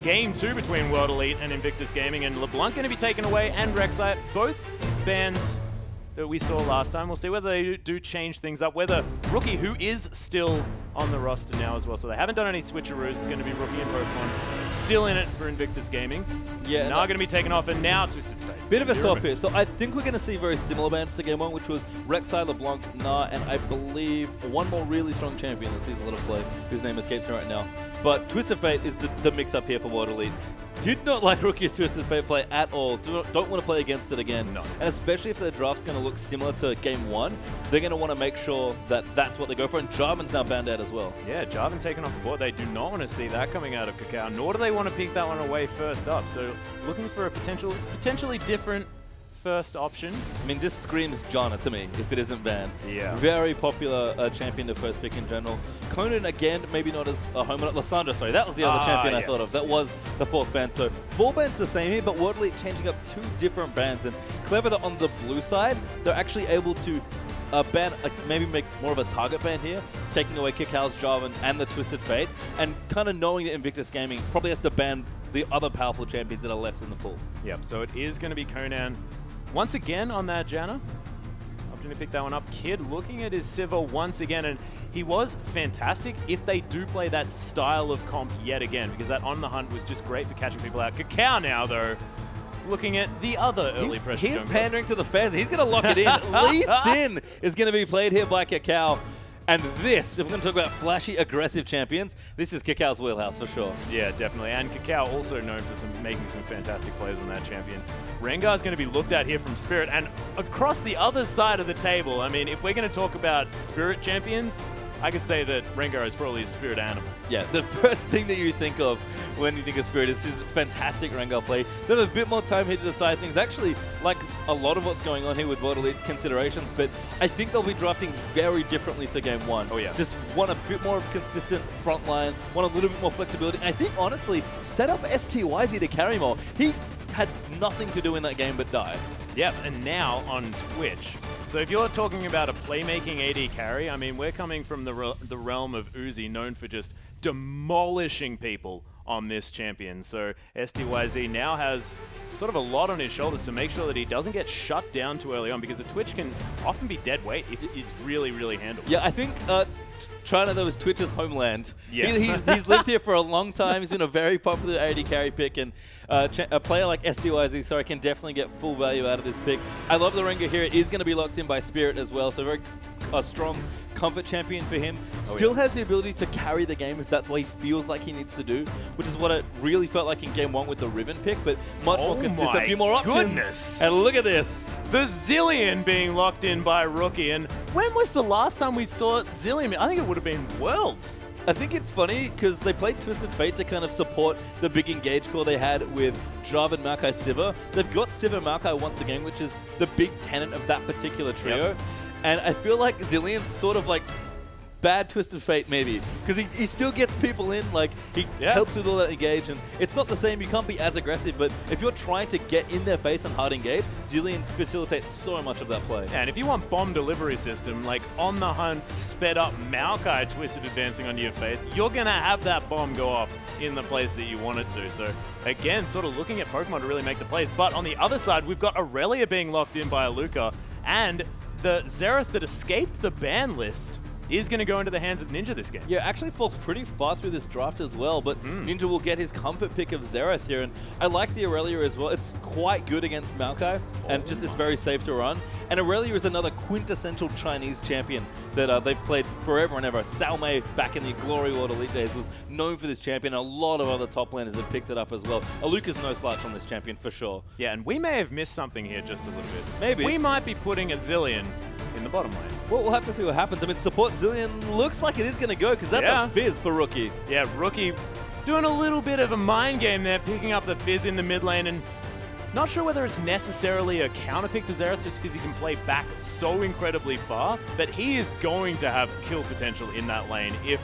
Game 2 between World Elite and Invictus Gaming, and LeBlanc going to be taken away, and Rek'Sai, both bans that we saw last time. We'll see whether they do change things up, whether Rookie, who is still on the roster now as well, so they haven't done any switcheroos. It's going to be Rookie and Pokemon still in it for Invictus Gaming. Yeah, now going to be taken off, and now Twisted Fate. Bit of a swap here. So I think we're going to see very similar bans to Game 1, which was Rek'Sai, LeBlanc, Nah, and I believe one more really strong champion that sees a lot of play, whose name escapes me right now. But Twisted Fate is the mix-up here for World Elite. Did not like Rookie's Twisted Fate play at all. Don't want to play against it again. No. And especially if their draft's going to look similar to Game 1, they're going to want to make sure that that's what they go for. And Jarvan's now banned out as well. Yeah, Jarvan taken off the board. They do not want to see that coming out of Kakao, nor do they want to pick that one away first up. So looking for a potentially different first option. I mean, this screams Janna to me, if it isn't banned. Yeah. Very popular champion to first pick in general. Conan, again, maybe not as a home run. Lissandra, sorry, that was the other champion I thought of. That was the 4th ban. So 4 bans the same here, but World Elite changing up 2 different bans. And clever that on the blue side, they're actually able to ban, maybe make more of a target ban here, taking away Kakao's Jarvan and the Twisted Fate, and kind of knowing that Invictus Gaming probably has to ban the other powerful champions that are left in the pool. Yep, so it is going to be Conan once again on that Janna. Opting to pick that one up. Kid looking at his Sivir once again, and he was fantastic if they do play that style of comp yet again, because that On the Hunt was just great for catching people out. Kakao now, though, looking at the other early pressure. He's pandering to the fans. He's going to lock it in. Lee Sin is going to be played here by Kakao. And this, if we're going to talk about flashy, aggressive champions, this is Kakao's wheelhouse for sure. Yeah, definitely. And Kakao also known for making some fantastic plays on that champion. Rengar's going to be looked at here from Spirit. And across the other side of the table, I mean, if we're going to talk about Spirit champions, I could say that Rengar is probably a Spirit animal. Yeah, the first thing that you think of when you think of Spirit is his fantastic Rengar play. They have a bit more time here to decide things. Actually, like a lot of what's going on here with World Elite's considerations, but I think they'll be drafting very differently to Game 1. Oh yeah. Just want a bit more of consistent front line, want a little bit more flexibility. And I think, honestly, set up STYZ to carry more. He had nothing to do in that game but die. Yep, and now on Twitch. So if you're talking about a playmaking AD carry, I mean, we're coming from the realm of Uzi, known for just demolishing people on this champion. So STYZ now has sort of a lot on his shoulders to make sure that he doesn't get shut down too early on, because the Twitch can often be dead weight if it's really, really handled. Yeah, I think China, though, is Twitch's homeland. Yeah. He's lived here for a long time. He's been a very popular AD carry pick, and a player like STYZ, so I can definitely get full value out of this pick. I love the Rengar here. It is going to be locked in by Spirit as well, so very strong comfort champion for him. Still has the ability to carry the game if that's what he feels like he needs to do, which is what it really felt like in Game 1 with the Riven pick, but much more consistent. A few more options. And look at this. The Zilean being locked in by Rookie. And when was the last time we saw Zilean? I think it would have been Worlds. I think it's funny because they played Twisted Fate to kind of support the big engage core they had with Jarvan, Maokai, Sivir. They've got Sivir, Maokai once again, which is the big tenet of that particular trio. Yep. And I feel like Zilean's sort of like bad Twisted Fate, maybe, because he still gets people in, like, he helps with all that engage, and it's not the same, you can't be as aggressive, but if you're trying to get in their face and hard engage, Zilean facilitates so much of that play. And if you want bomb delivery system, like On the Hunt, sped up Maokai Twisted advancing onto your face, you're going to have that bomb go off in the place that you want it to. So again, sort of looking at Pokemon to really make the plays, but on the other side, we've got Aurelia being locked in by Aluka, and the Xerath that escaped the ban list is going to go into the hands of Ninja this game. Yeah, actually falls pretty far through this draft as well, but Ninja will get his comfort pick of Xerath here, and I like the Aurelia as well. It's quite good against Maokai, and just it's very safe to run. And Aurelia is another quintessential Chinese champion that they've played forever and ever. Sao Mei, back in the Glory World Elite days, was known for this champion. A lot of other top laners have picked it up as well. Aluka's no slouch on this champion for sure. Yeah, and we may have missed something here just a little bit. Maybe. We might be putting a Zilean in the bottom lane. Well, we'll have to see what happens. I mean, support Zilean looks like it is going to go, because that's a Fizz for Rookie. Yeah, Rookie doing a little bit of a mind game there, picking up the Fizz in the mid lane, and not sure whether it's necessarily a counter pick to Xerath just because he can play back so incredibly far, but he is going to have kill potential in that lane if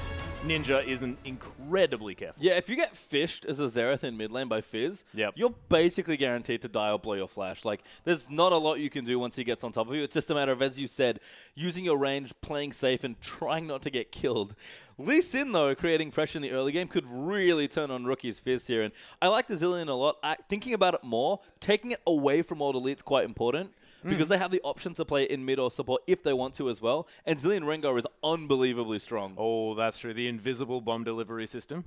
Ninja isn't incredibly careful. Yeah, if you get fished as a Xerath in mid lane by Fizz, Yep. you're basically guaranteed to die or blow your flash. Like, there's not a lot you can do once he gets on top of you. It's just a matter of, as you said, using your range, playing safe, and trying not to get killed. Lee Sin, though, creating pressure in the early game could really turn on Rookie's Fizz here. And I like the Zilean a lot. Thinking about it more, taking it away from World Elite is quite important. Because they have the option to play in mid or support if they want to as well. And Zilean Rengar is unbelievably strong. Oh, that's true. The invisible bomb delivery system.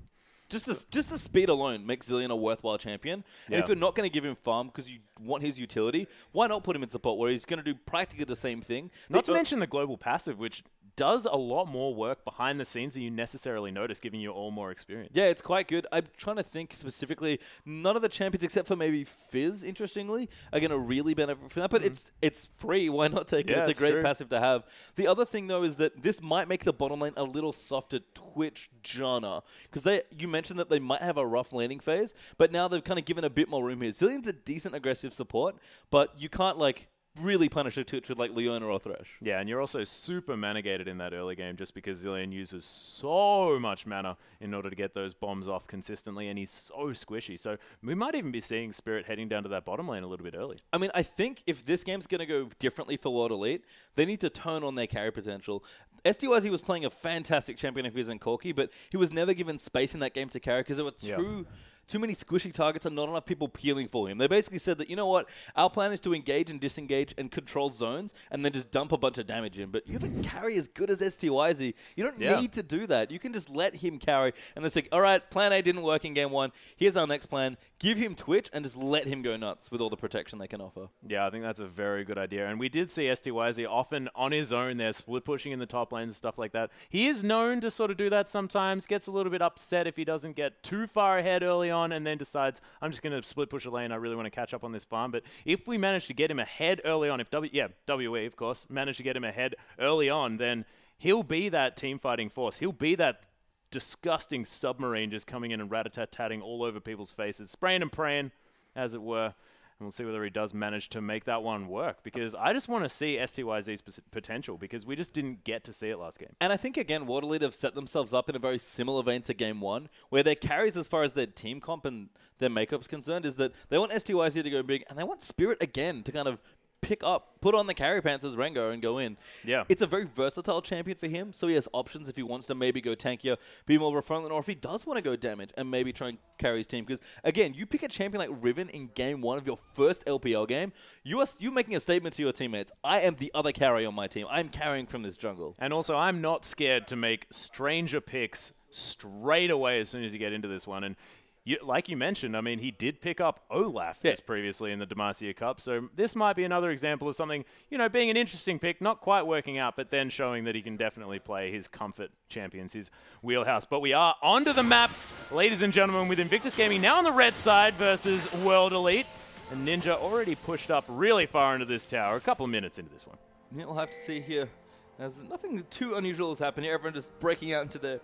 Just the speed alone makes Zilean a worthwhile champion. And if you're not going to give him farm because you want his utility, why not put him in support where he's going to do practically the same thing? Not to mention the global passive, which does a lot more work behind the scenes than you necessarily notice, giving you all more experience. Yeah, it's quite good. I'm trying to think specifically. None of the champions, except for maybe Fizz, interestingly, are going to really benefit from that. But it's free. Why not take it? It's a great passive to have. The other thing, though, is that this might make the bottom lane a little softer Twitch Janna. Because you mentioned that they might have a rough laning phase, but now they've kind of given a bit more room here. Zilean's a decent aggressive support, but you can't, like, really punish a Twitch with like Leona or Thresh. Yeah, and you're also super mana gated in that early game just because Zilean uses so much mana in order to get those bombs off consistently, and he's so squishy. So we might even be seeing Spirit heading down to that bottom lane a little bit early. I mean, I think if this game's going to go differently for World Elite, they need to turn on their carry potential. SDYZ was playing a fantastic champion if he was in Corki, but he was never given space in that game to carry because there were too many squishy targets and not enough people peeling for him. They basically said that, you know what, our plan is to engage and disengage and control zones and then just dump a bunch of damage in. But you have a carry as good as STYZ. You don't need to do that. You can just let him carry and then say, all right, plan A didn't work in game one. Here's our next plan. Give him Twitch and just let him go nuts with all the protection they can offer. Yeah, I think that's a very good idea. And we did see STYZ often on his own there, split pushing in the top lanes and stuff like that. He is known to sort of do that sometimes, gets a little bit upset if he doesn't get too far ahead early on and then decides, I'm just going to split push a lane. I really want to catch up on this farm. But if we manage to get him ahead early on, if WE, of course, manage to get him ahead early on, then he'll be that team fighting force. He'll be that disgusting submarine just coming in and rat-a-tat-tatting all over people's faces, spraying and praying, as it were. And we'll see whether he does manage to make that one work, because I just want to see STYZ's potential, because we just didn't get to see it last game. And I think, again, World Elite have set themselves up in a very similar vein to Game 1, where their carries as far as their team comp and their makeup's concerned is that they want STYZ to go big, and they want Spirit again to kind of put on the carry pants as Rengar and go in. Yeah. It's a very versatile champion for him, so he has options if he wants to maybe go tankier, be more of a frontline, or if he does want to go damage and maybe try and carry his team. Because, again, you pick a champion like Riven in game 1 of your first LPL game, you're making a statement to your teammates. I am the other carry on my team. I'm carrying from this jungle. And also, I'm not scared to make stranger picks straight away as soon as you get into this one. And like you mentioned, I mean, he did pick up Olaf just previously in the Demacia Cup, so this might be another example of something, you know, being an interesting pick, not quite working out, but then showing that he can definitely play his comfort champions, his wheelhouse. But we are onto the map, ladies and gentlemen, with Invictus Gaming now on the red side versus World Elite, and Ninja already pushed up really far into this tower, a couple of minutes into this one. Yeah, we'll have to see here. There's nothing too unusual has happened here. Everyone just breaking out into their,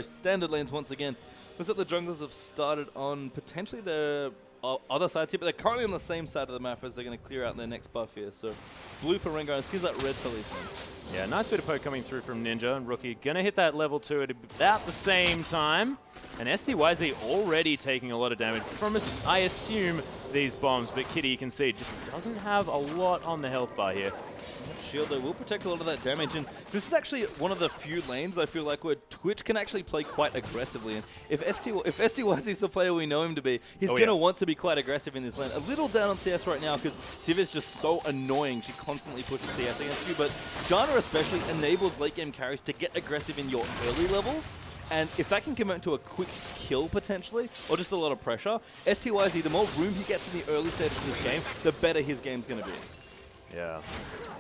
standard lanes once again. Looks like the junglers have started on potentially the other sides here, but they're currently on the same side of the map as they're going to clear out their next buff here. So blue for Rengar, and it seems like red for Lee Sin. Yeah, nice bit of poke coming through from Ninja, and Rookie going to hit that level 2 at about the same time. And STYZ already taking a lot of damage from, I assume, these bombs, but Kitty, you can see, just doesn't have a lot on the health bar here. Shield, they will protect a lot of that damage, and this is actually one of the few lanes I feel like where Twitch can actually play quite aggressively. And if STYZ is the player we know him to be, he's going to want to be quite aggressive in this lane. A little down on CS right now because Civ is just so annoying. She constantly pushes CS against you, but Janna especially enables late game carries to get aggressive in your early levels. And if that can convert to a quick kill, potentially, or just a lot of pressure, STYZ, the more room he gets in the early stages of this game, the better his game's going to be. Yeah.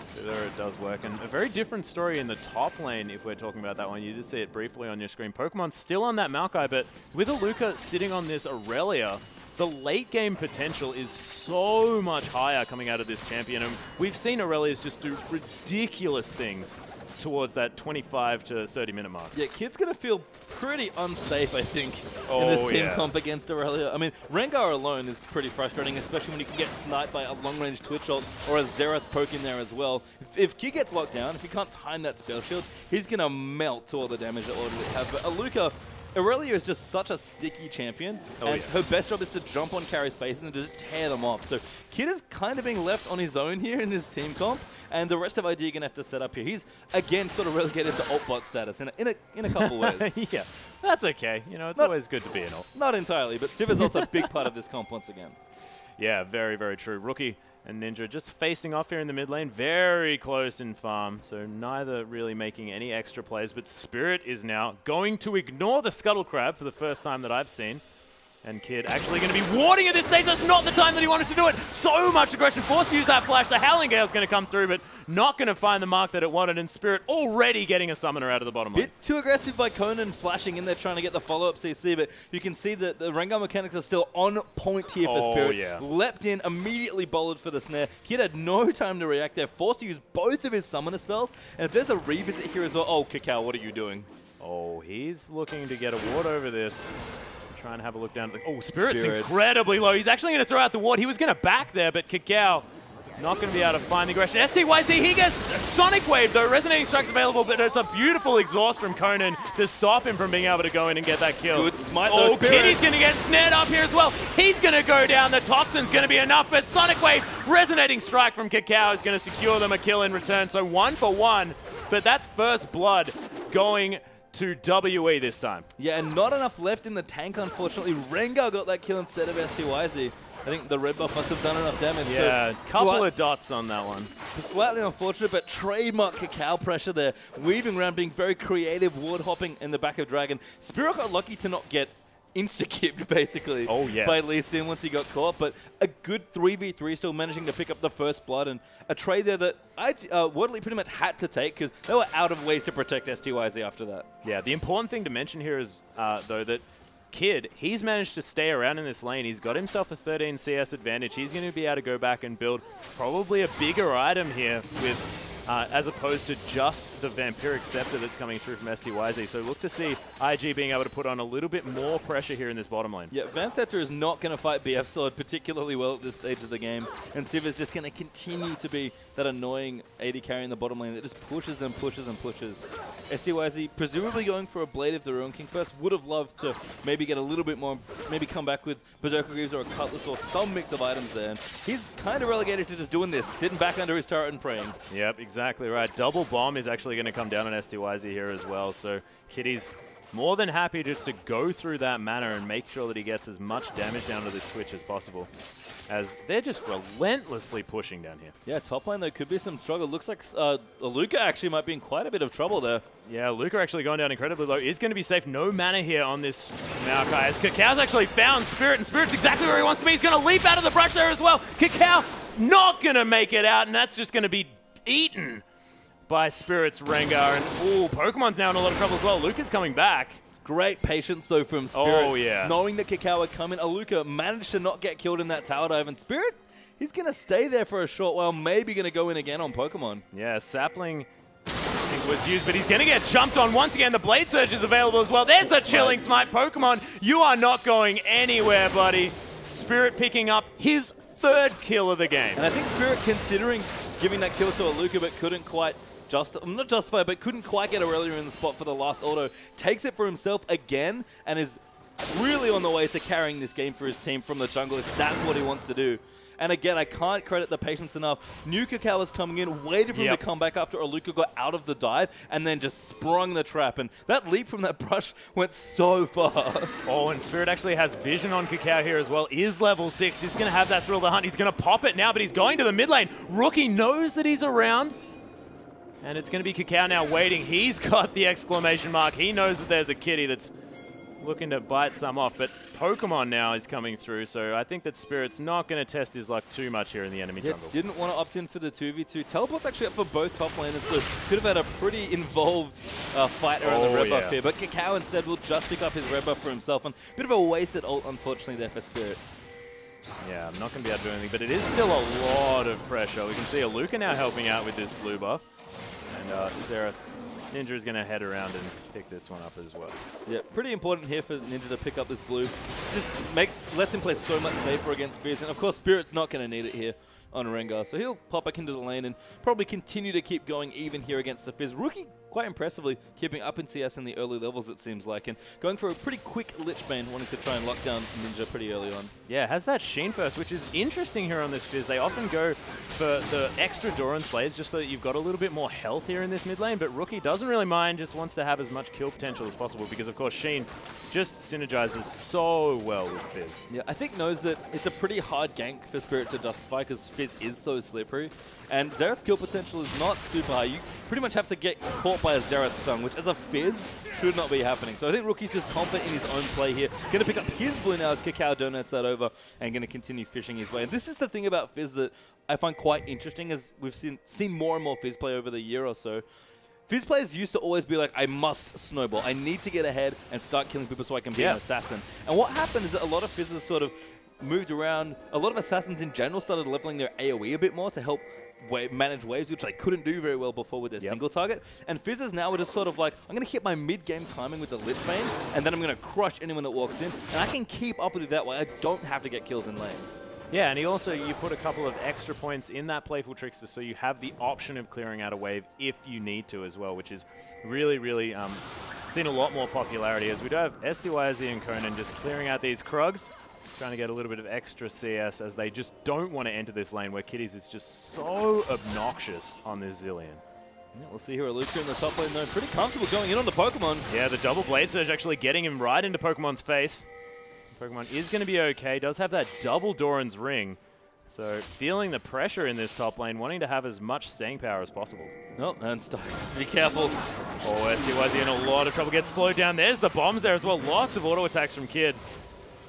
So there it does work. And a very different story in the top lane, if we're talking about that one. You did see it briefly on your screen. Pokemon's still on that Maokai, but with Aluka sitting on this Aurelia, the late game potential is so much higher coming out of this champion. And we've seen Aurelias just do ridiculous things towards that 25 to 30 minute mark. Yeah, Kid's going to feel pretty unsafe, I think, in this team comp against Aurelia. I mean, Rengar alone is pretty frustrating, especially when you can get sniped by a long-range Twitch ult or a Xerath poke in there as well. If Kid gets locked down, if he can't time that spell shield, he's going to melt to all the damage that Audley has. But Aluka, Aurelia is just such a sticky champion, and her best job is to jump on carry spaces and just tear them off. So Kid is kind of being left on his own here in this team comp, and the rest of ID are going to have to set up here. He's, again, sort of relegated to alt-bot status in a couple ways. Yeah, that's okay. You know, it's always good to be an alt. Not entirely, but Civ is also a big part of this comp once again. Yeah, very, very true. Rookie and Ninja just facing off here in the mid lane, very close in farm, so neither really making any extra plays, but Spirit is now going to ignore the Scuttle Crab for the first time that I've seen. And Kid actually going to be warding at this stage. That's not the time that he wanted to do it. So much aggression. Forced to use that flash. The Howling Gale's going to come through, but not going to find the mark that it wanted. And Spirit already getting a summoner out of the bottom lane. Bit too aggressive by Conan flashing in there trying to get the follow-up CC, but you can see that the Rengar mechanics are still on point here for Spirit. Yeah. Leapt in, immediately bolted for the snare. Kid had no time to react there. Forced to use both of his summoner spells. And if there's a revisit here as well, oh, Kakao, what are you doing? Oh, he's looking to get a ward over this. Trying to have a look down. Oh, Spirit's incredibly low. He's actually going to throw out the ward. He was going to back there, but Kakao not going to be able to find the aggression. STYZ, he gets Sonic Wave, though. Resonating Strike's available, but it's a beautiful exhaust from Conan to stop him from being able to go in and get that kill. Good smite, oh, Kitty's going to get snared up here as well. He's going to go down. The Toxin's going to be enough, but Sonic Wave, Resonating Strike from Kakao is going to secure them a kill in return. So 1 for 1, but that's first blood going to WE this time. Yeah, and not enough left in the tank, unfortunately. Rengar got that kill instead of STYZ. I think the red buff must have done enough damage. Yeah, so couple of dots on that one. Slightly unfortunate, but trademark Kakao pressure there. Weaving around, being very creative, ward hopping in the back of Dragon. Spirit got lucky to not get insta-kipped, basically, by Lee Sin once he got caught, but a good 3v3 still managing to pick up the first blood, and a trade there that Wordley pretty much had to take because they were out of ways to protect STYZ after that. Yeah, the important thing to mention here is, though, that Kid, he's managed to stay around in this lane. He's got himself a 13 CS advantage. He's going to be able to go back and build probably a bigger item here with as opposed to just the Vampiric Scepter that's coming through from STYZ. So look to see IG being able to put on a little bit more pressure here in this bottom lane. Yeah, Vamp Scepter is not going to fight BF Sword particularly well at this stage of the game, and Civ is just going to continue to be that annoying AD carry in the bottom lane that just pushes and pushes and pushes. STYZ presumably going for a Blade of the Ruin King first, would have loved to maybe get a little bit more, maybe come back with Berserker Greaves or a Cutlass or some mix of items there. And he's kind of relegated to just doing this, sitting back under his turret and praying. Yep, exactly right. Double bomb is actually going to come down on STYZ here as well. So Kitty's more than happy just to go through that mana and make sure that he gets as much damage down to this Twitch as possible, as they're just relentlessly pushing down here. Yeah, top lane, there could be some struggle. Looks like Luca actually might be in quite a bit of trouble there. Yeah, Luca actually going down incredibly low. Is going to be safe. No mana here on this Maokai, as Kakao's actually found Spirit, and Spirit's exactly where he wants to be. He's going to leap out of the brush there as well. Kakao not going to make it out, and that's just going to be eaten by Spirit's Rengar. And ooh, Pokemon's now in a lot of trouble as well. Luca's coming back. Great patience, though, from Spirit. Oh, yeah. Knowing that Kakao would come in, Aluka managed to not get killed in that tower dive, and Spirit, he's going to stay there for a short while, maybe going to go in again on Pokemon. Yeah, Sapling, I think, was used, but he's going to get jumped on once again. The Blade Surge is available as well. There's a Chilling Smite. Pokemon, you are not going anywhere, buddy. Spirit picking up his third kill of the game. And I think Spirit considering giving that kill to Aluka, but couldn't quite not justify, but couldn't quite get Aurelia in the spot for the last auto. Takes it for himself again and is really on the way to carrying this game for his team from the jungle if that's what he wants to do. And again, I can't credit the patience enough. New Kakao was coming in, waited for him to come back after Aluka got out of the dive, and then just sprung the trap. And that leap from that brush went so far. Oh, and Spirit actually has vision on Kakao here as well. Is level 6. He's going to have that Thrill of the Hunt. He's going to pop it now, but he's going to the mid lane. Rookie knows that he's around. And it's going to be Kakao now waiting. He's got the exclamation mark. He knows that there's a kitty that's looking to bite some off. But Pokemon now is coming through, so I think that Spirit's not going to test his luck too much here in the enemy jungle. Didn't want to opt in for the 2v2. Teleport's actually up for both top laners, so could have had a pretty involved fight around the red buff here. But Kakao instead will just pick up his red buff for himself. And a bit of a wasted ult, unfortunately, there for Spirit. Yeah, I'm not going to be able to do anything, but it is still a lot of pressure. We can see Aluka now helping out with this blue buff. And Xerath, Ninja is going to head around and pick this one up as well. Yeah, pretty important here for Ninja to pick up this blue. Just lets him play so much safer against Fizz. And of course, Spirit's not going to need it here on Rengar. So he'll pop back into the lane and probably continue to keep going even here against the Fizz. Rookie, quite impressively, keeping up in CS in the early levels, it seems like, and going for a pretty quick Lich Bane, wanting to try and lock down Ninja pretty early on. Yeah, has that Sheen first, which is interesting here on this Fizz. They often go for the extra Doran's Blades just so that you've got a little bit more health here in this mid lane, but Rookie doesn't really mind, just wants to have as much kill potential as possible because, of course, Sheen just synergizes so well with Fizz. Yeah, I think knows that it's a pretty hard gank for Spirit to justify because Fizz is so slippery, and Xerath's kill potential is not super high. You pretty much have to get caught by a Xerath stun, which as a Fizz should not be happening. So I think Rookie's just confident in his own play here. Going to pick up his blue now as Cacao donates that over and going to continue fishing his way. And this is the thing about Fizz that I find quite interesting, as we've seen more and more Fizz play over the year or so. Fizz players used to always be like, I must snowball. I need to get ahead and start killing people so I can be an assassin. And what happened is that a lot of Fizzes sort of moved around. A lot of assassins in general started leveling their AoE a bit more to help manage waves, which they couldn't do very well before with their single target. And Fizzes now are just sort of like, I'm going to hit my mid-game timing with the Lich Bane, and then I'm going to crush anyone that walks in. And I can keep up with it that way. I don't have to get kills in lane. Yeah, and you put a couple of extra points in that Playful Trickster, so you have the option of clearing out a wave if you need to as well, which is really, really seen a lot more popularity, as we do have STYZ and Conan just clearing out these Krugs, trying to get a little bit of extra CS as they just don't want to enter this lane where Kitties is just so obnoxious on this Zillion. Yeah, we'll see here Aluka in the top lane though, pretty comfortable going in on the Pokemon. Yeah, the double Blade Surge actually getting him right into Pokemon's face. Pokemon is going to be okay, does have that double Doran's Ring. So feeling the pressure in this top lane, wanting to have as much staying power as possible. Oh, and be careful. Oh, STYZ in a lot of trouble, gets slowed down. There's the bombs there as well, lots of auto attacks from Kid.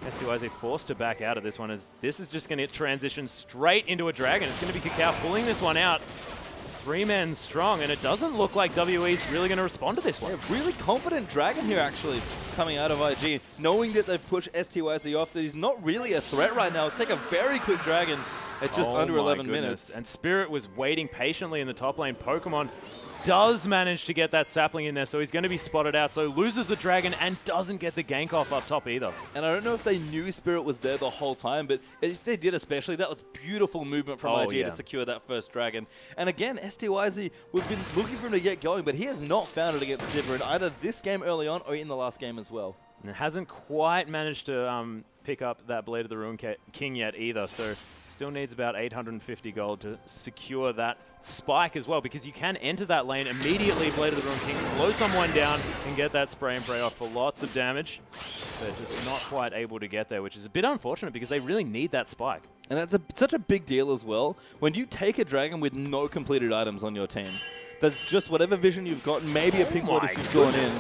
STYZ forced to back out of this one, as this is just going to transition straight into a dragon. It's going to be Cacao pulling this one out. 3 men strong, and it doesn't look like WE's really going to respond to this one. Yeah, really confident dragon here, actually, coming out of IG, knowing that they've pushed STYZ off, that he's not really a threat right now. Take a very quick dragon at just under 11 minutes. And Spirit was waiting patiently in the top lane. Pokemon does manage to get that sapling in there, so he's going to be spotted out, so loses the dragon and doesn't get the gank off up top either. And I don't know if they knew Spirit was there the whole time, but if they did especially, that was beautiful movement from IG to secure that first dragon. And again, STYZ, we've been looking for him to get going, but he has not found it against Sivir in either this game early on or in the last game as well. And hasn't quite managed to pick up that Blade of the Ruin King yet either, so still needs about 850 gold to secure that spike as well, because you can enter that lane immediately, Blade of the Ruin King, slow someone down and get that spray and pray off for lots of damage. They're just not quite able to get there, which is a bit unfortunate because they really need that spike. And that's such a big deal as well. When you take a dragon with no completed items on your team, that's just whatever vision you've got, maybe a pink ward if you've gone in.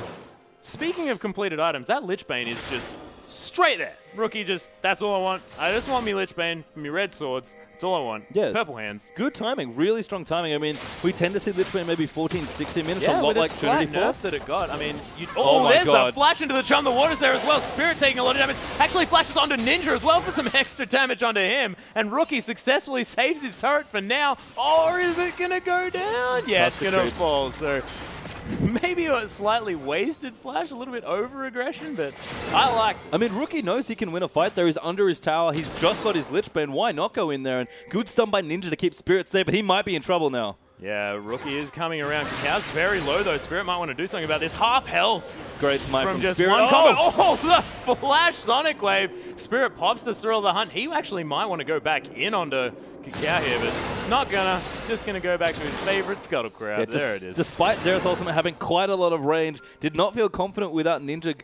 Speaking of completed items, that Lich Bane is just straight there. Rookie just, that's all I want. I just want me Lich Bane, me red swords. That's all I want. Yeah. Purple hands. Good timing, really strong timing. I mean, we tend to see Lich Bane maybe 14, 16 minutes, a lot like Trinity Force. That it got. I mean, there's the flash into the Chum the Waters there as well. Spirit taking a lot of damage. Actually flashes onto Ninja as well for some extra damage onto him. And Rookie successfully saves his turret for now. Or is it going to go down? Yeah, it's going to fall. So maybe a slightly wasted flash, a little bit over-aggression, but I liked it. I mean, Rookie knows he can win a fight there. He's under his tower. He's just got his Lich Bane. Why not go in there? And good stun by Ninja to keep Spirit safe, but he might be in trouble now. Yeah, Rookie is coming around. Cacao's very low, though. Spirit might want to do something about this. Half health. Great smite from just Spirit. One combo. Oh, the flash Sonic Wave. Spirit pops the thrill of the hunt. He actually might want to go back in onto Cacao here, but not gonna. Just gonna go back to his favorite Scuttle Crowd. Yeah, there it is. Despite Xerath Ultimate having quite a lot of range, did not feel confident without Ninja.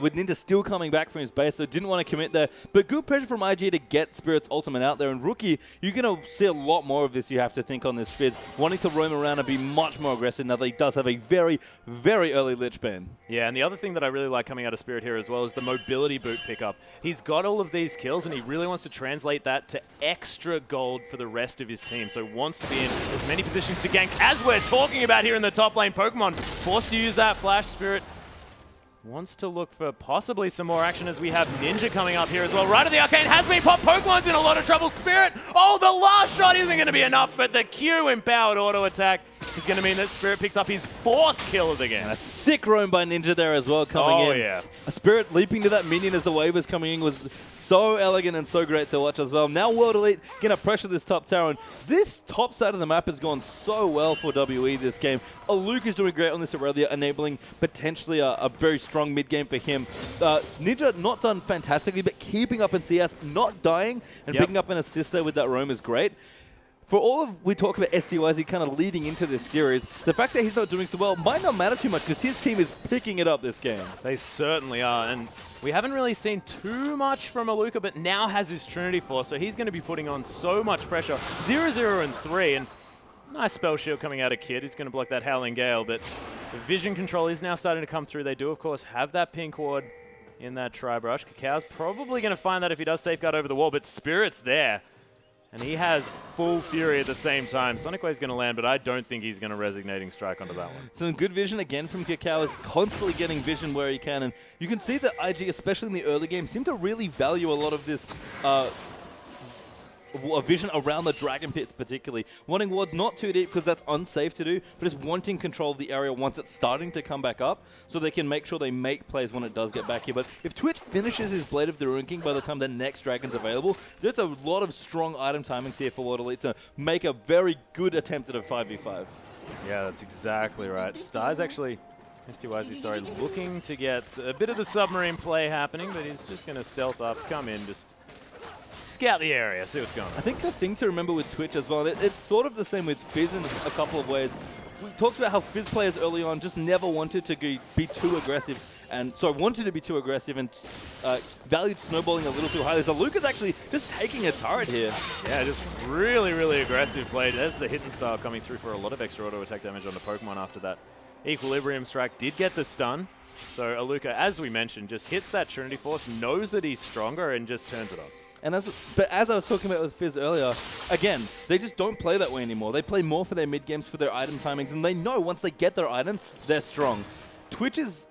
With Ninja still coming back from his base, so didn't want to commit there. But good pressure from IG to get Spirit's ultimate out there. And Rookie, you're going to see a lot more of this, you have to think, on this Fizz. Wanting to roam around and be much more aggressive now that he does have a very, very early Lich Bane. Yeah, and the other thing that I really like coming out of Spirit here as well is the mobility boot pickup. He's got all of these kills, and he really wants to translate that to extra gold for the rest of his team. So wants to be in as many positions to gank as we're talking about here in the top lane. Pokemon forced to use that flash. Spirit wants to look for possibly some more action as we have Ninja coming up here as well. Right at the Arcane has been popped. Pokemon's in a lot of trouble. Spirit, oh, the last shot isn't going to be enough, but the Q empowered auto attack is going to mean that Spirit picks up his 4th kill of the game. And a sick roam by Ninja there as well coming in. Oh, yeah. A Spirit leaping to that minion as the wave was coming in was so elegant and so great to watch as well. Now World Elite going to pressure this top tower. And this top side of the map has gone so well for WE this game. Luke is doing great on this Aurelia, enabling potentially a very strong mid game for him. Ninja not done fantastically, but keeping up in CS, not dying, and picking up an assist there with that roam is great. For all of we talk about STYZ kind of leading into this series, the fact that he's not doing so well might not matter too much because his team is picking it up this game. They certainly are, and we haven't really seen too much from Aluka, but now has his Trinity Force, so he's going to be putting on so much pressure. 0-0 and 3, and nice spell shield coming out of Kid. He's going to block that Howling Gale, but the vision control is now starting to come through. They do, of course, have that pink ward in that Tri-Brush. Kakao's probably going to find that if he does safeguard over the wall, but Spirit's there. And he has full Fury at the same time. Sonic Wave's going to land, but I don't think he's going to Resignating Strike onto that one. Some good vision again from Kakao, is constantly getting vision where he can. And you can see that IG, especially in the early game, seem to really value a lot of this vision around the Dragon Pits particularly. Wanting wards not too deep because that's unsafe to do, but just wanting control of the area once it's starting to come back up so they can make sure they make plays when it does get back here. But if Twitch finishes his Blade of the Ruin King by the time the next Dragon's available, there's a lot of strong item timings here for World Elite to make a very good attempt at a 5v5. Yeah, that's exactly right. Star's actually, STYZ, sorry, looking to get a bit of the submarine play happening, but he's just going to stealth up, come in, just scout the area, see what's going on. I think the thing to remember with Twitch as well, it's sort of the same with Fizz in a couple of ways. We talked about how Fizz players early on just never wanted to be too aggressive, and so wanted to be too aggressive and valued snowballing a little too highly. So Luke is actually just taking a turret here. Yeah, just really, really aggressive play. There's the hidden style coming through for a lot of extra auto attack damage on the Pokemon after that. Equilibrium Strike did get the stun. So Aluka, as we mentioned, just hits that Trinity Force, knows that he's stronger, and just turns it off. And as I was talking about with Fizz earlier, again, they just don't play that way anymore. They play more for their mid games, for their item timings, and they know once they get their item, they're strong. Twitch is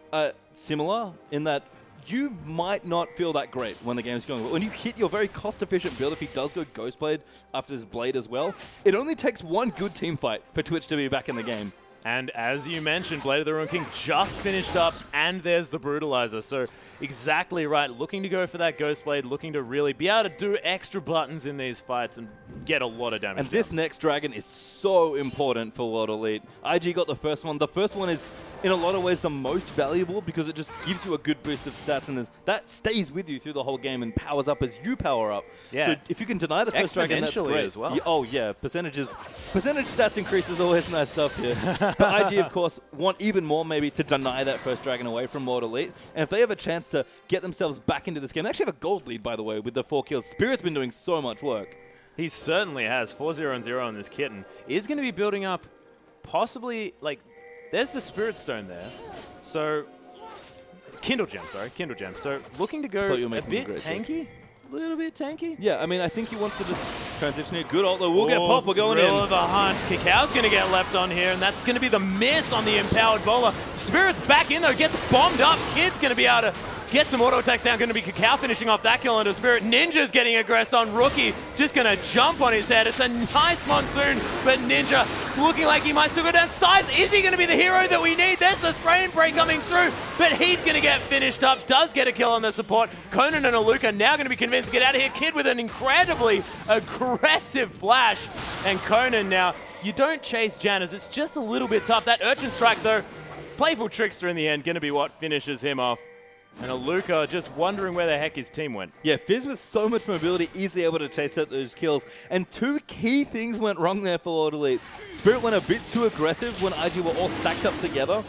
similar in that you might not feel that great when the game's going. When you hit your very cost-efficient build, if he does go Ghostblade after his Blade as well, it only takes one good team fight for Twitch to be back in the game. And as you mentioned, Blade of the Ruin King just finished up, and there's the Brutalizer. So exactly right, looking to go for that Ghost Blade, looking to really be able to do extra buttons in these fights and get a lot of damage. And this next Dragon is so important for World Elite. IG got the first one. The first one is, in a lot of ways, the most valuable because it just gives you a good boost of stats, and that stays with you through the whole game and powers up as you power up. Yeah. So if you can deny the first Dragon, that's great. As well. Oh yeah, percentage stats increase is always nice stuff here. But IG, of course, want even more maybe to deny that first Dragon away from World Elite. And if they have a chance to get themselves back into this game, they actually have a gold lead, by the way, with the 4 kills. Spirit's been doing so much work. He certainly has. 4-0-0 on this kitten. Is going to be building up possibly, like, there's the Spirit Stone there. So, Kindle Gem, sorry. Kindle Gem. So, looking to go a bit tanky. A little bit tanky. Yeah, I mean, I think he wants to just transition here. Good ult, though. We'll get pop. We're going in. Thrill of a hunt. Kakao's going to get leapt on here, and that's going to be the miss on the Empowered Bowler. Spirit's back in, though. Gets bombed up. Kid's going to be able to get some auto attacks down. Going to be Kakao finishing off that kill into Spirit. Ninja's getting aggressed on Rookie. Just going to jump on his head. It's a nice Monsoon, but Ninja, it's looking like he might still go down. Styles, is he going to be the hero that we need? There's the spray and pray coming through, but he's going to get finished up. Does get a kill on the support. Conan and Aluka now going to be convinced to get out of here. Kid with an incredibly aggressive flash. And Conan now, you don't chase Janus. It's just a little bit tough. That Urchin Strike, though, playful Trickster in the end, going to be what finishes him off. And Aluka just wondering where the heck his team went. Yeah, Fizz with so much mobility, easily able to chase out those kills. And 2 key things went wrong there for World Elite. Spirit went a bit too aggressive when IG were all stacked up together.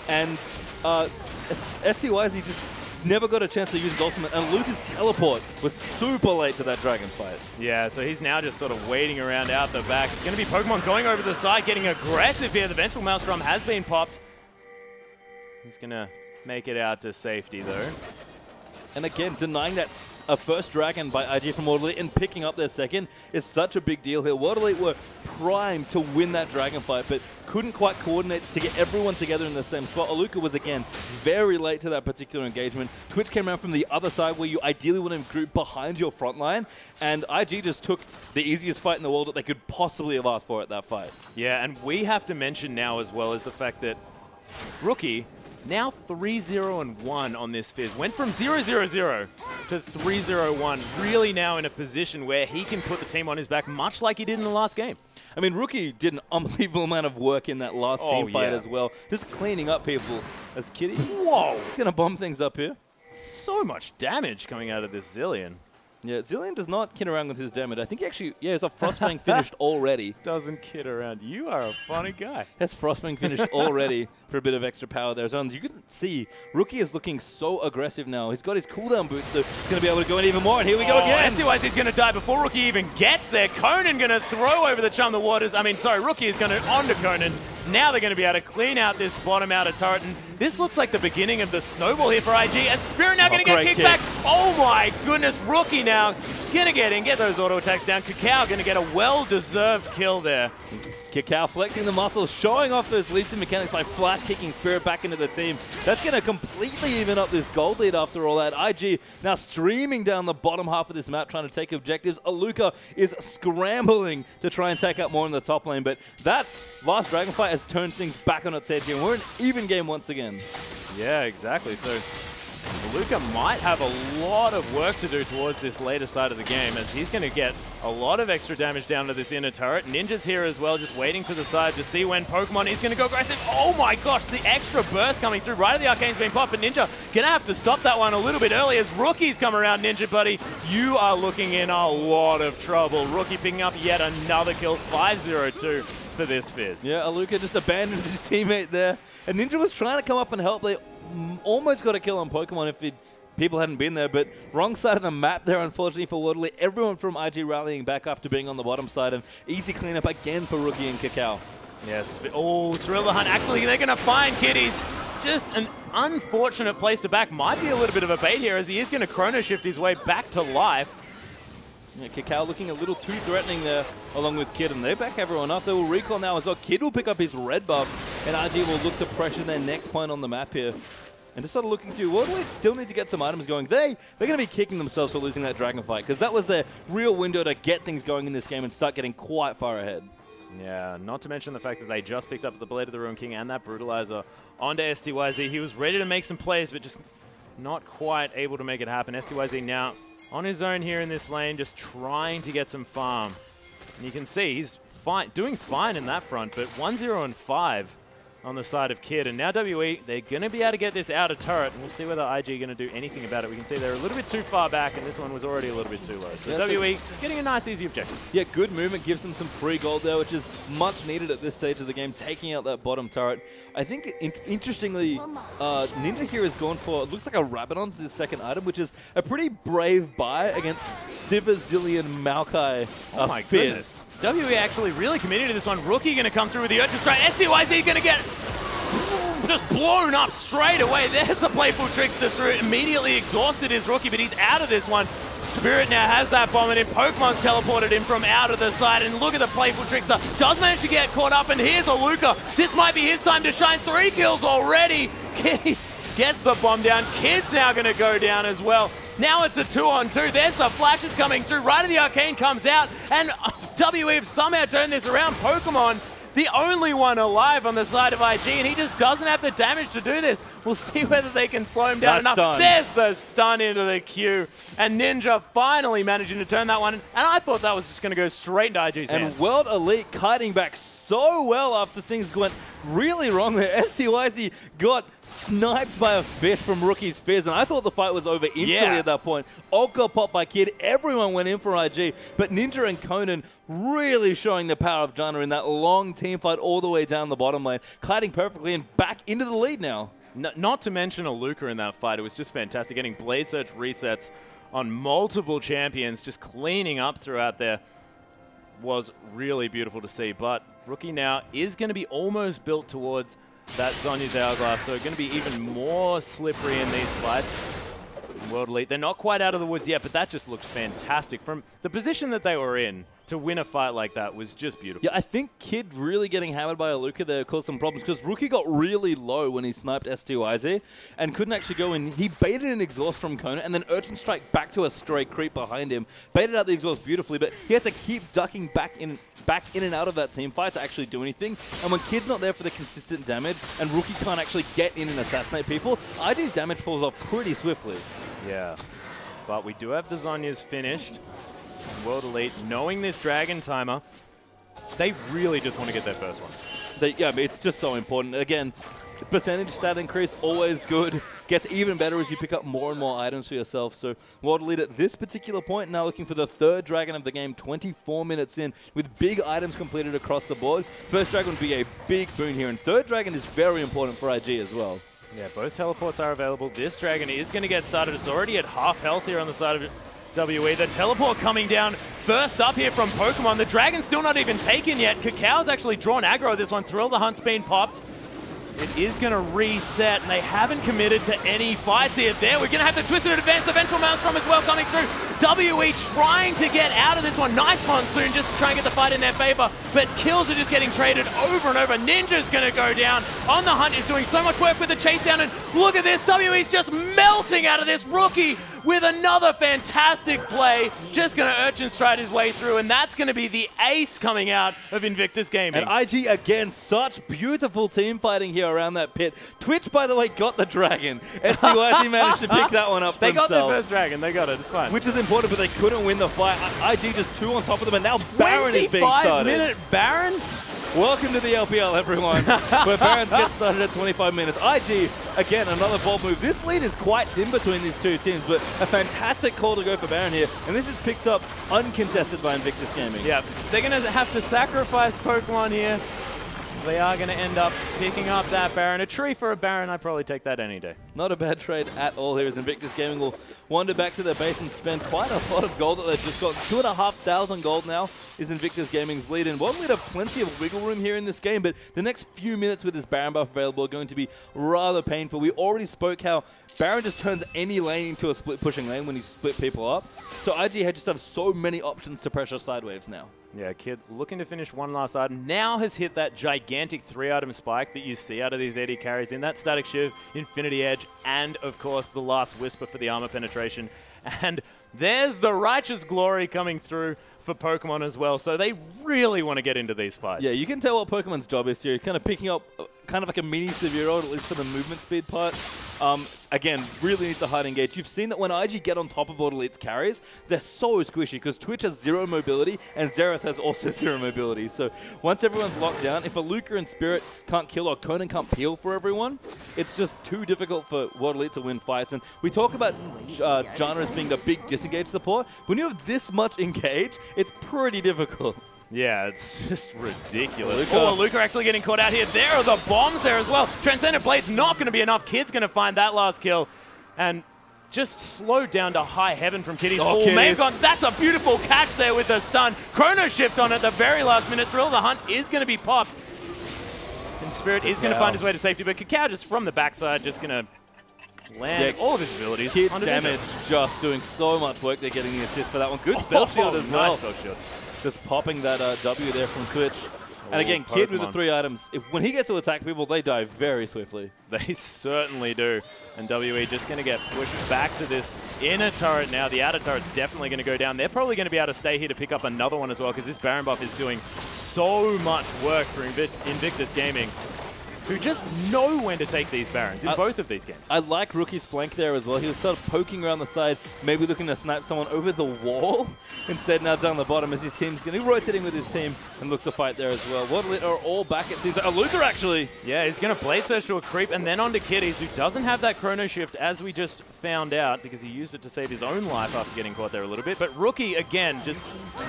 And STYZ just never got a chance to use his ultimate. And Luca's teleport was super late to that Dragon fight. Yeah, so he's now just sort of waiting around out the back. It's going to be Pokemon going over the side, getting aggressive here. The Vengeful Maelstrom has been popped. He's going to make it out to safety, though. And again, denying that a first Dragon by IG from World Elite and picking up their second is such a big deal here. World Elite were primed to win that Dragon fight, but couldn't quite coordinate to get everyone together in the same spot. Aluka was, again, very late to that particular engagement. Twitch came around from the other side where you ideally want to group behind your front line, and IG just took the easiest fight in the world that they could possibly have asked for at that fight. Yeah, and we have to mention now as well is the fact that Rookie now 3-0-1 on this Fizz. Went from 0-0-0 to 3-0-1. Really now in a position where he can put the team on his back, much like he did in the last game. I mean, Rookie did an unbelievable amount of work in that last team fight as well. Just cleaning up people as Kitty. Whoa! He's going to bomb things up here. So much damage coming out of this Zilean. Yeah, Zilean does not kid around with his damage. I think he actually, yeah, has a Frostfang finished already. Doesn't kid around. You are a funny guy. Has Frostfang finished already for a bit of extra power there. So you can see, Rookie is looking so aggressive now. He's got his cooldown boots, so he's going to be able to go in even more. And here we go again. STYZ's going to die before Rookie even gets there. Conan going to throw over the Chum the Waters. I mean, sorry, Rookie is going to onto Conan. Now they're going to be able to clean out this bottom outer turret. And this looks like the beginning of the snowball here for IG. As Spirit now going to get kicked back. Oh my goodness, Rookie now going to get in, get those auto attacks down. Kakao going to get a well-deserved kill there. Kakao flexing the muscles, showing off those leads mechanics by flash kicking Spirit back into the team. That's going to completely even up this gold lead after all that. IG now streaming down the bottom half of this map trying to take objectives. Aluka is scrambling to try and take out more in the top lane, but that last Dragon fight has turned things back on its head here. We're in even game once again. Yeah, exactly. So Aluka might have a lot of work to do towards this later side of the game, as he's going to get a lot of extra damage down to this inner turret. Ninja's here as well, just waiting to the side to see when Pokemon is going to go aggressive. Oh my gosh, the extra burst coming through right at the Arcane's been popped, but Ninja going to have to stop that one a little bit early as Rookie's come around. Ninja, buddy, you are looking in a lot of trouble. Rookie picking up yet another kill, 5-0-2 for this Fizz. Yeah, Aluka just abandoned his teammate there, and Ninja was trying to come up and help. They almost got a kill on Pokemon if people hadn't been there, but wrong side of the map there, unfortunately, for World Elite. Everyone from IG rallying back after being on the bottom side, and easy cleanup again for Rookie and Kakao. Yes, oh, Thriller Hunt. Actually, they're going to find Kitties. Just an unfortunate place to back. Might be a little bit of a bait here, as he is going to chrono shift his way back to life. Yeah, Kakao looking a little too threatening there, along with Kid, and they back everyone up. They will recall now as well. Kid will pick up his red buff, and RG will look to pressure their next point on the map here. And just sort of looking through, World Elite still need to get some items going. They're going to be kicking themselves for losing that Dragon fight, because that was their real window to get things going in this game and start getting quite far ahead. Yeah, not to mention the fact that they just picked up the Blade of the Ruin King and that Brutalizer onto STYZ. He was ready to make some plays, but just not quite able to make it happen. STYZ now on his own here in this lane, just trying to get some farm. And you can see he's fine, doing fine in that front, but 1-0-5 on the side of Kid. And now WE, they're going to be able to get this outer turret, and we'll see whether IG are going to do anything about it. We can see they're a little bit too far back, and this one was already a little bit too low. So yeah, WE getting a nice, easy objective. Yeah, good movement, gives them some free gold there, which is much needed at this stage of the game, taking out that bottom turret. I think, interestingly, Ninja here has gone for, it looks like a Rabadon's his second item, which is a pretty brave buy against Sivir, Zilean, Maokai. Oh my goodness. WE actually really committed to this one. Rookie going to come through with the Urchin Strike. STYZ going to get just blown up straight away. There's the Playful Trickster through. Immediately exhausted his Rookie, but he's out of this one. Spirit now has that bomb, and Pokemon's teleported him from out of the side. And look at the Playful Trickster. Does manage to get caught up, and here's Aluka. This might be his time to shine. 3 kills already. Gets the bomb down. Kid's now going to go down as well. Now it's a 2-on-2. There's the flashes coming through. Right as the Arcane comes out, and WE have somehow turned this around. Pokemon, the only one alive on the side of IG, and he just doesn't have the damage to do this. We'll see whether they can slow him down enough. Stun. There's the stun into the queue, and Ninja finally managing to turn that one, and I thought that was just going to go straight into IG's hands. And World Elite kiting back so well after things went really wrong there. STYZ got sniped by a fish from Rookie's Fizz, and I thought the fight was over instantly at that point. Ult got popped by Kid, everyone went in for IG, but Ninja and Conan really showing the power of Janna in that long team fight all the way down the bottom lane, kiting perfectly and back into the lead now. Not to mention Aluka in that fight, it was just fantastic, getting Blade Search resets on multiple champions, just cleaning up throughout there. Was really beautiful to see, but Rookie now is going to be almost built towards that Zhonya's Hourglass, so going to be even more slippery in these fights. World Elite, they're not quite out of the woods yet, but that just looked fantastic. From the position that they were in, to win a fight like that was just beautiful. Yeah, I think Kid really getting hammered by Aluka there caused some problems because Rookie got really low when he sniped STYZ and couldn't actually go in. He baited an exhaust from Kona and then Urchin Strike back to a stray creep behind him. Baited out the exhaust beautifully, but he had to keep ducking back in and out of that team fight to actually do anything. And when Kid's not there for the consistent damage and Rookie can't actually get in and assassinate people, IG's damage falls off pretty swiftly. Yeah, but we do have the Zhonya's finished. World Elite, knowing this Dragon timer, they really just want to get their first one. Yeah, but it's just so important. Again, the percentage stat increase, always good. Gets even better as you pick up more and more items for yourself. So World Elite at this particular point now looking for the third Dragon of the game, 24 minutes in, with big items completed across the board. First Dragon would be a big boon here, and third Dragon is very important for IG as well. Yeah, both teleports are available. This Dragon is going to get started. It's already at half health here on the side of WE. The teleport coming down first up here from Pokemon. The Dragon's still not even taken yet. Kakao's actually drawn aggro this one. Thrill the Hunt's been popped. It is going to reset, and they haven't committed to any fights here. There, we're going to have the Twisted Advance, the Ventral Maelstrom as well coming through. WE trying to get out of this one. Nice Monsoon just to try and get the fight in their favor, but kills are just getting traded over and over. Ninja's going to go down. On the Hunt is doing so much work with the chase down, and look at this. WE's just melting out of this Rookie with another fantastic play. Just going to Urchin Stride his way through, and that's going to be the ace coming out of Invictus Gaming. And IG, again, such beautiful team fighting here around that pit. Twitch, by the way, got the Dragon. STYZ managed to pick that one up They got themselves. their first Dragon. They got it. It's fine. Which is important, but they couldn't win the fight. IG just 2 on top of them, and now Baron is being started. 25-minute Baron? Welcome to the LPL, everyone, where Barons get started at 25 minutes. IG, again, another bold move. This lead is quite thin between these two teams, but a fantastic call to go for Baron here. And this is picked up uncontested by Invictus Gaming. Yeah, they're going to have to sacrifice Pokemon here. They are going to end up picking up that Baron. A tree for a Baron, I'd probably take that any day. Not a bad trade at all here as Invictus Gaming will wander back to their base and spend quite a lot of gold that they've just got. 2,500 gold now is Invictus Gaming's lead. And World Elite have plenty of wiggle room here in this game, but the next few minutes with this Baron buff available are going to be rather painful. We already spoke how Baron just turns any lane into a split pushing lane when you split people up. So IG just have so many options to pressure sidewaves now. Yeah, Kid looking to finish one last item. Now has hit that gigantic 3-item spike that you see out of these AD carries in that Static Shiv, Infinity Edge, and of course the last Whisper for the armor penetration. And there's the Righteous Glory coming through for Pokemon as well. So they really want to get into these fights. Yeah, you can tell what Pokemon's job is here. Kind of picking up kind of like a mini Severo, at least for the movement speed part. Again, really needs a hard engage. You've seen that when IG get on top of World Elite's carries, they're so squishy because Twitch has 0 mobility and Xerath has also 0 mobility. So once everyone's locked down, if a Luca and Spirit can't kill or Conan can't peel for everyone, it's just too difficult for World Elite to win fights. And we talk about Janna as being the big disengage support. When you have this much engage, it's pretty difficult. Yeah, it's just ridiculous. Luca actually getting caught out here. There are the bombs there as well. Transcendent Blade's not going to be enough. Kid's going to find that last kill. And just slowed down to high heaven from Kitty's That's a beautiful catch there with the stun. Chrono Shift on at the very last minute. Thrill the Hunt is going to be popped. And Spirit is going to find his way to safety. But Kakao just from the backside just going to land all of his abilities. Kid's damage just doing so much work. They're getting the assist for that one. Good spell shield as well. Nice spell shield. Just popping that W there from Twitch. And again, Kid with the 3 items. When he gets to attack people, they die very swiftly. They certainly do. And WE just going to get pushed back to this inner turret now. The outer turret's definitely going to go down. They're probably going to be able to stay here to pick up another one as well because this Baron buff is doing so much work for Invictus Gaming, who just know when to take these Barons in both of these games. I like Rookie's flank there as well. He was sort of poking around the side, maybe looking to snipe someone over the wall. Instead, now down the bottom as his team's going to be rotating with his team and look to fight there as well. World Elite are all back. It seems like Luca actually. Yeah, he's going to Blade Surge to a creep and then onto Kitties, who doesn't have that Chrono Shift as we just found out because he used it to save his own life after getting caught there a little bit. But Rookie, again, just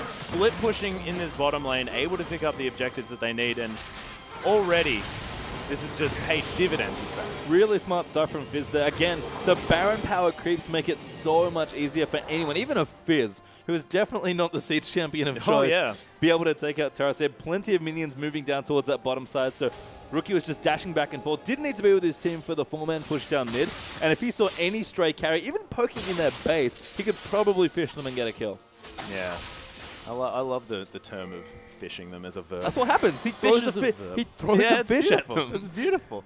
split pushing in this bottom lane, able to pick up the objectives that they need, and already this has just paid dividends is back. Really smart stuff from Fizz there. Again, the Baron power creeps make it so much easier for anyone, even a Fizz, who is definitely not the Siege champion of choice, be able to take out turrets. They had plenty of minions moving down towards that bottom side, so Rookie was just dashing back and forth. Didn't need to be with his team for the 4-man push down mid, and if he saw any stray carry, even poking in their base, he could probably fish them and get a kill. Yeah. I love the term of fishing them as a verb. That's what happens. He throws the fish at them. It's beautiful.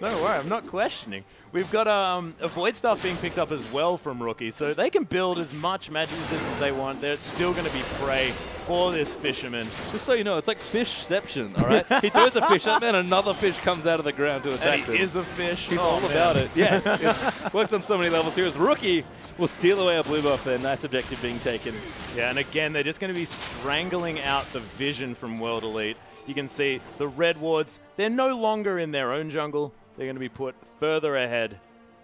Don't worry, I'm not questioning. We've got a Void Staff being picked up as well from Rookie, so they can build as much magic resist as they want. They're still going to be prey for this fisherman. Just so you know, it's like fishception, all right? He throws a fish at them, and another fish comes out of the ground to attack him. And he is a fish. He's all about it. Yeah, it works on so many levels here. As Rookie will steal away a blue buff there. Nice objective being taken. Yeah, and again, they're just going to be strangling out the vision from World Elite. You can see the red wards, they're no longer in their own jungle. They're going to be put further ahead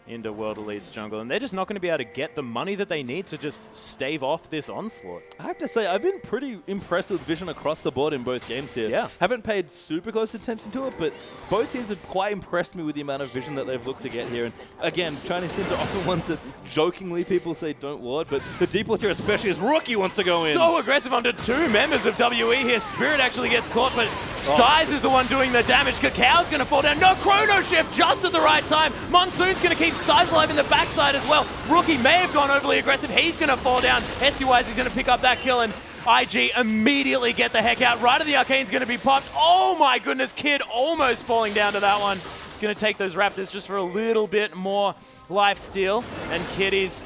into World Elite's jungle, and they're just not going to be able to get the money that they need to just stave off this onslaught. I have to say, I've been pretty impressed with vision across the board in both games here. Yeah. Haven't paid super close attention to it, but both teams have quite impressed me with the amount of vision that they've looked to get here. And again, Chinese teams are often ones that jokingly people say don't ward, but the deep ward here, especially as Rookie wants to go in. So aggressive onto two members of WE here. Spirit actually gets caught, but Styes is the one doing the damage. Cacao's going to fall down. No chrono shift just at the right time. Monsoon's going to keep Styes alive in the backside as well. Rookie may have gone overly aggressive. He's going to fall down. SCYZ is going to pick up that kill, and IG immediately get the heck out. Right of the Arcane's going to be popped. Oh my goodness, Kid almost falling down to that one. Going to take those Raptors just for a little bit more life steal, and Kid is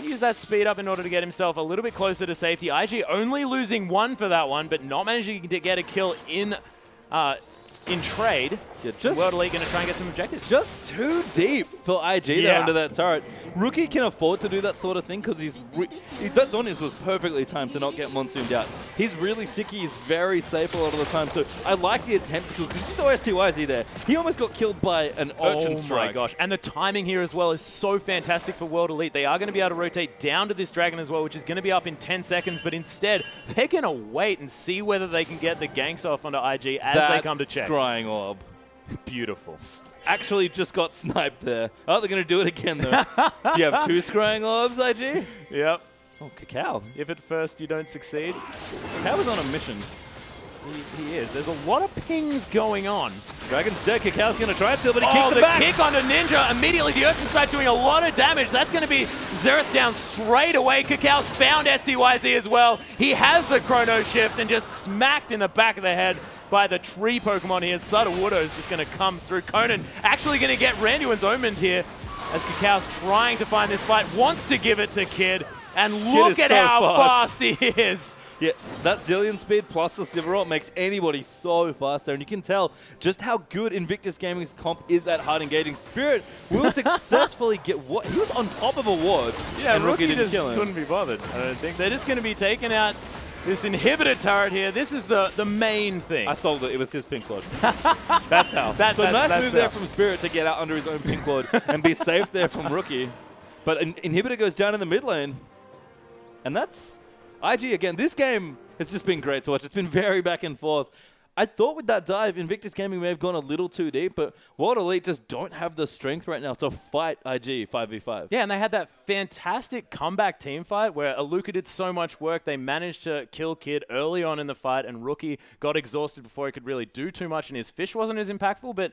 use that speed up in order to get himself a little bit closer to safety. IG only losing one for that one, but not managing to get a kill in trade. Yeah, World Elite going to try and get some objectives. Just too deep for IG there under that turret. Rookie can afford to do that sort of thing because that Zonius was perfectly timed to not get Monsooned out. He's really sticky. He's very safe a lot of the time. So I like the attempt to kill because he's OSTYZ there. He almost got killed by an Urchin strike. Oh my gosh. And the timing here as well is so fantastic for World Elite. They are going to be able to rotate down to this Dragon as well, which is going to be up in 10 seconds. But instead, they're going to wait and see whether they can get the ganks off onto IG as they come to check. Scrying orb. Beautiful. Actually just got sniped there. Oh, they're going to do it again, though. Do you have two scrying orbs, IG? Yep. Oh, Cacao. If at first you don't succeed. Cacao is on a mission. He is. There's a lot of pings going on. Dragon's dead. Cacao's going to try and steal, but he kicks it back. The kick onto Ninja. Immediately, the Urchin Strike doing a lot of damage. That's going to be Xerath down straight away. Cacao's found SCYZ as well. He has the Chrono Shift and just smacked in the back of the head by the tree Pokemon here. Sudowoodo is just going to come through. Conan actually going to get Randuin's Omened here as Cacao's trying to find this fight. Wants to give it to Kid. And look at how fast he is. Yeah, that Zillion speed plus the Silver Ult makes anybody so fast there. And you can tell just how good Invictus Gaming's comp is at hard engaging. Spirit will successfully get what? He was on top of a ward. Yeah, and Rookie didn't just kill him. couldn't be bothered, I don't think. They're just going to be taking out this inhibitor turret here. This is the main thing. I solved it. It was his pink ward. That's how. So nice move there from Spirit to get out under his own pink ward and be safe there from Rookie. But inhibitor goes down in the mid lane. And that's IG again. This game has just been great to watch. It's been very back and forth. I thought with that dive, Invictus Gaming may have gone a little too deep, but World Elite just don't have the strength right now to fight IG 5v5. Yeah, and they had that fantastic comeback team fight where Aluka did so much work. They managed to kill Kid early on in the fight, and Rookie got exhausted before he could really do too much, and his fish wasn't as impactful. But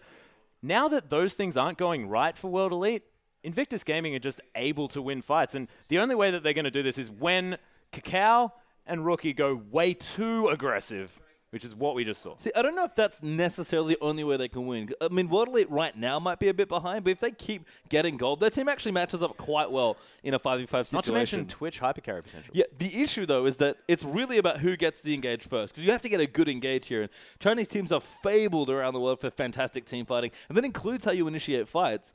now that those things aren't going right for World Elite, Invictus Gaming are just able to win fights. And the only way that they're going to do this is when Cacao and Rookie go way too aggressive, which is what we just saw. See, I don't know if that's necessarily the only way they can win. I mean, World Elite right now might be a bit behind, but if they keep getting gold, their team actually matches up quite well in a 5v5 situation. Not to mention Twitch hypercarry potential. Yeah, the issue, though, is that it's really about who gets the engage first, because you have to get a good engage here. And Chinese teams are fabled around the world for fantastic team fighting, and that includes how you initiate fights.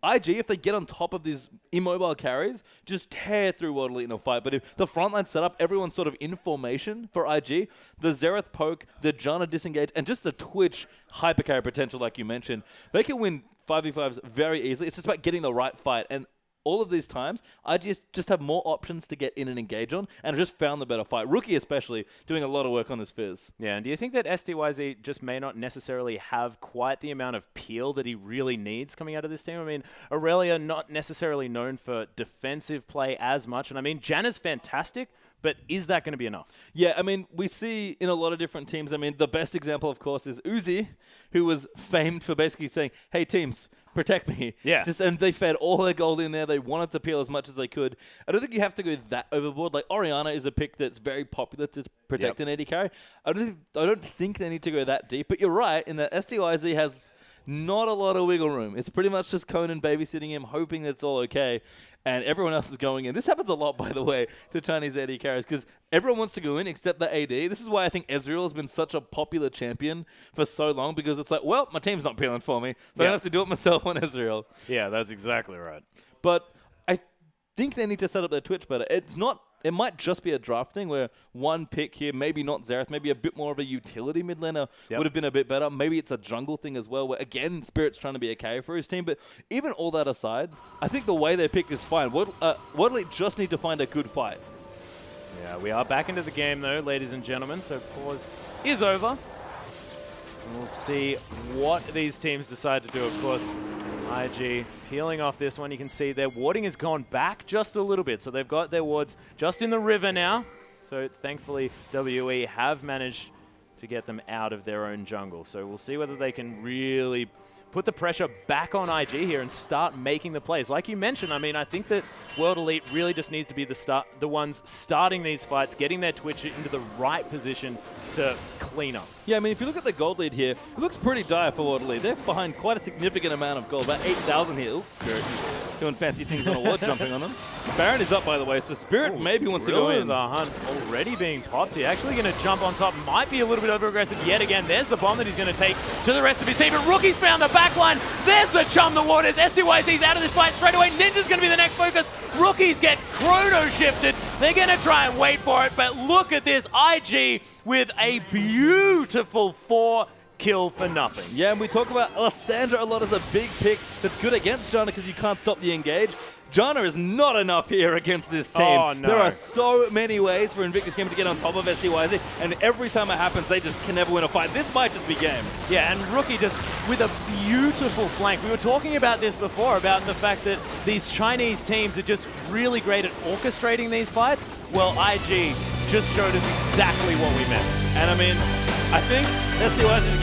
IG, if they get on top of these immobile carries, just tear through World Elite in a fight. But if the frontline set up, everyone's sort of in formation for IG, the Xerath poke, the Janna disengage, and just the Twitch hypercarry potential like you mentioned, they can win 5v5s very easily. It's just about getting the right fight. And all of these times, I just have more options to get in and engage on, and I've just found the better fight. Rookie especially, doing a lot of work on this Fizz. Yeah, and do you think that SDYZ just may not necessarily have quite the amount of peel that he really needs coming out of this team? I mean, Aurelia not necessarily known for defensive play as much, and I mean, Janna's fantastic, but is that going to be enough? Yeah, I mean, we see in a lot of different teams, I mean, the best example, of course, is Uzi, who was famed for basically saying, hey, teams, protect me. Yeah. And they fed all their gold in there. They wanted to peel as much as they could. I don't think you have to go that overboard. Like, Orianna is a pick that's very popular to protect an AD carry. I don't think they need to go that deep. But you're right in that SDYZ has not a lot of wiggle room. It's pretty much just Conan babysitting him, hoping that it's all okay. And everyone else is going in. This happens a lot, by the way, to Chinese AD carries, because everyone wants to go in except the AD. This is why I think Ezreal has been such a popular champion for so long, because it's like, well, my team's not peeling for me, so I have to do it myself on Ezreal. Yeah, that's exactly right. But I think they need to set up their Twitch better. It might just be a draft thing where one pick here, maybe not Xerath, maybe a bit more of a utility mid laner would have been a bit better. Maybe it's a jungle thing as well, where, again, Spirit's trying to be a carry for his team. But even all that aside, I think the way they picked is fine. Waddle just need to find a good fight. Yeah, we are back into the game, though, ladies and gentlemen. So pause is over. And we'll see what these teams decide to do. Of course, IG peeling off this one. You can see their warding has gone back just a little bit. So they've got their wards just in the river now. So thankfully, WE have managed to get them out of their own jungle. So we'll see whether they can really put the pressure back on IG here and start making the plays. Like you mentioned, I mean, I think that World Elite really just needs to be the ones starting these fights, getting their Twitch into the right position to clean up. Yeah, I mean, if you look at the gold lead here, it looks pretty dire for World Elite. They're behind quite a significant amount of gold, about 8,000 here. Oops, Spirit doing fancy things on a ward, jumping on them. Baron is up, by the way, so Spirit maybe wants to go in. The hunt already being popped here. Actually going to jump on top. Might be a little bit over-aggressive yet again. There's the bomb that he's going to take to the rest of his team. But Rookie's found the backline. There's the chum the waters. SDYZ's out of this fight straight away. Ninja's going to be the next focus. Rookies get chrono shifted. They're going to try and wait for it. But look at this. IG with a beautiful 4 kill for nothing. Yeah, and we talk about Alessandra a lot as a big pick that's good against Janna because you can't stop the engage. Janna is not enough here against this team. Oh, no. There are so many ways for Invictus Game to get on top of SDYZ, and every time it happens, they just can never win a fight. This might just be game. Yeah, and Rookie just with a beautiful flank. We were talking about this before, about the fact that these Chinese teams are just really great at orchestrating these fights. Well, IG just showed us exactly what we meant. And I mean, I think SDYZ